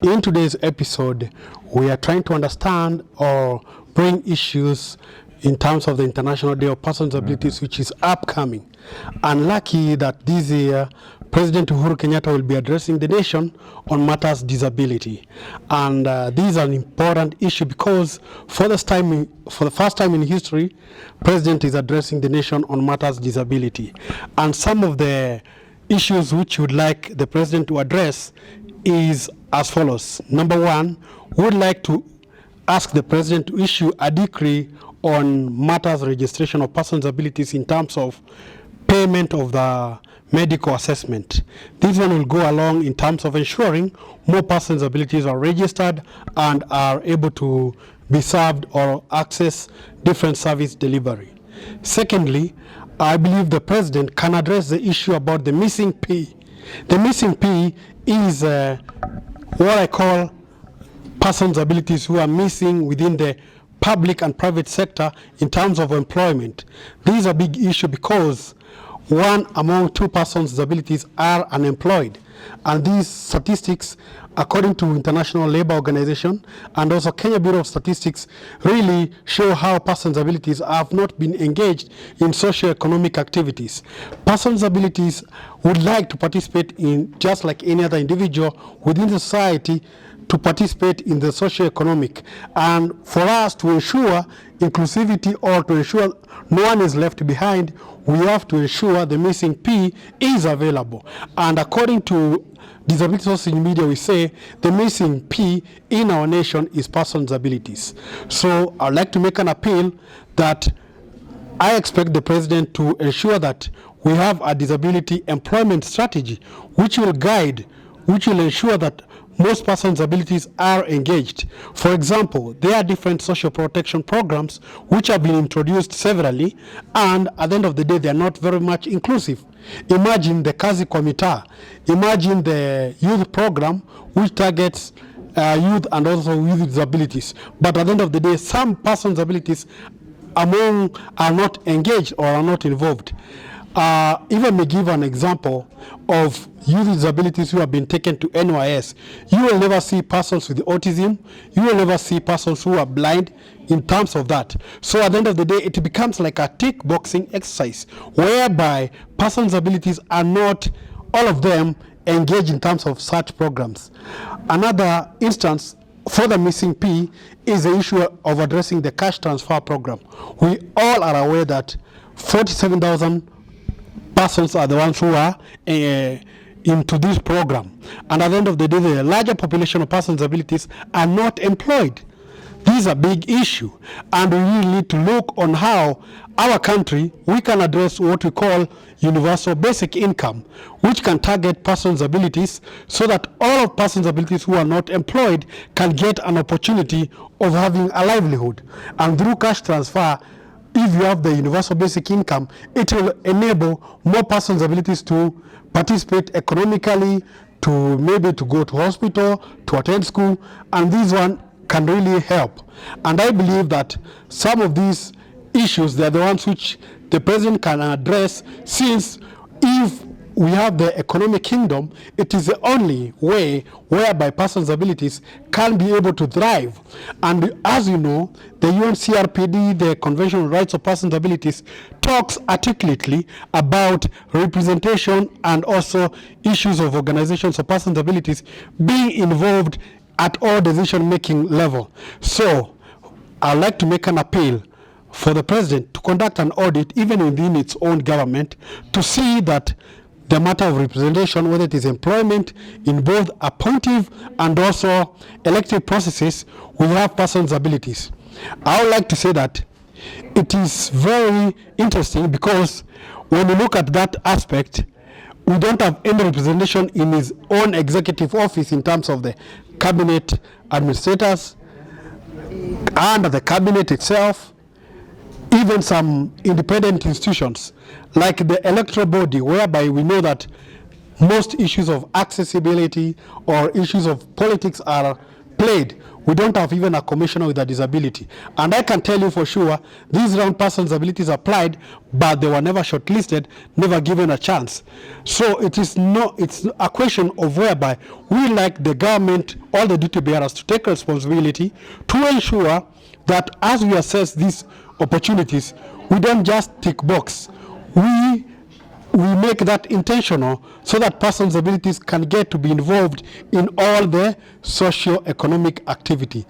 In today's episode, we are trying to understand or bring issues in terms of the International Day of Persons with Disabilities, which is upcoming. And lucky that this year, President Uhuru Kenyatta will be addressing the nation on matters disability. And this is an important issue because for the first time in history, President is addressing the nation on matters disability. And some of the issues which would like the President to address is as follows. Number one, we would like to ask the President to issue a decree on matters registration of persons with abilities in terms of payment of the medical assessment. This one will go along in terms of ensuring more persons with abilities are registered and are able to be served or access different service delivery. Secondly, I believe the President can address the issue about the missing P. The missing P is what I call persons with abilities who are missing within the public and private sector in terms of employment. This is a big issue because 1 among 2 persons with abilities are unemployed. And these statistics, according to International Labour Organization and also Kenya Bureau of Statistics, really show how persons with abilities have not been engaged in socio-economic activities. Persons with abilities would like to participate in, just like any other individual within the society, to participate in the socio-economic. And for us to ensure inclusivity or to ensure no one is left behind, we have to ensure the missing P is available. And according to Disability Social Media, we say the missing P in our nation is persons with abilities. So I'd like to make an appeal that I expect the President to ensure that we have a disability employment strategy which will ensure that most persons with abilities are engaged. For example, there are different social protection programs which have been introduced severally, and at the end of the day, they are not very much inclusive. Imagine the Kazi kwa Mitaa, imagine the youth program which targets youth and also youth with disabilities. But at the end of the day, some persons with abilities among are not engaged or are not involved. Even may give an example of youth with disabilities who have been taken to NYS. You will never see persons with autism. You will never see persons who are blind in terms of that. So at the end of the day, it becomes like a tick boxing exercise whereby persons with abilities are not, all of them, engaged in terms of such programs. Another instance for the missing P is the issue of addressing the cash transfer program. We all are aware that 47,000 persons are the ones who are into this program. And at the end of the day, the larger population of persons with abilities are not employed. This is a big issue. And we really need to look on how our country, we can address what we call universal basic income, which can target persons with abilities so that all of persons with abilities who are not employed can get an opportunity of having a livelihood. And through cash transfer, if you have the universal basic income, it will enable more persons with abilities to participate economically, to maybe to go to hospital, to attend school, and this one can really help. And I believe that some of these issues, they are the ones which the President can address, since if we have the economic kingdom, it is the only way whereby persons with abilities can be able to thrive. And as you know, the UNCRPD, the Convention on Rights of Persons with Abilities, talks articulately about representation and also issues of organizations of persons with abilities being involved at all decision-making level. So I'd like to make an appeal for the President to conduct an audit even within its own government to see that the matter of representation, whether it is employment in both appointive and also elective processes, we have persons with abilities. I would like to say that it is very interesting because when you look at that aspect, we don't have any representation in his own executive office in terms of the cabinet administrators and the cabinet itself, even some independent institutions like the electoral body, whereby we know that most issues of accessibility or issues of politics are played, we don't have even a commissioner with a disability. And I can tell you for sure, these round persons' abilities applied, but they were never shortlisted, never given a chance. So it's a question of whereby we, like the government, all the duty bearers, to take responsibility to ensure that as we assess these opportunities, we don't just tick box. We make that intentional so that persons' abilities can get to be involved in all the socio-economic activity.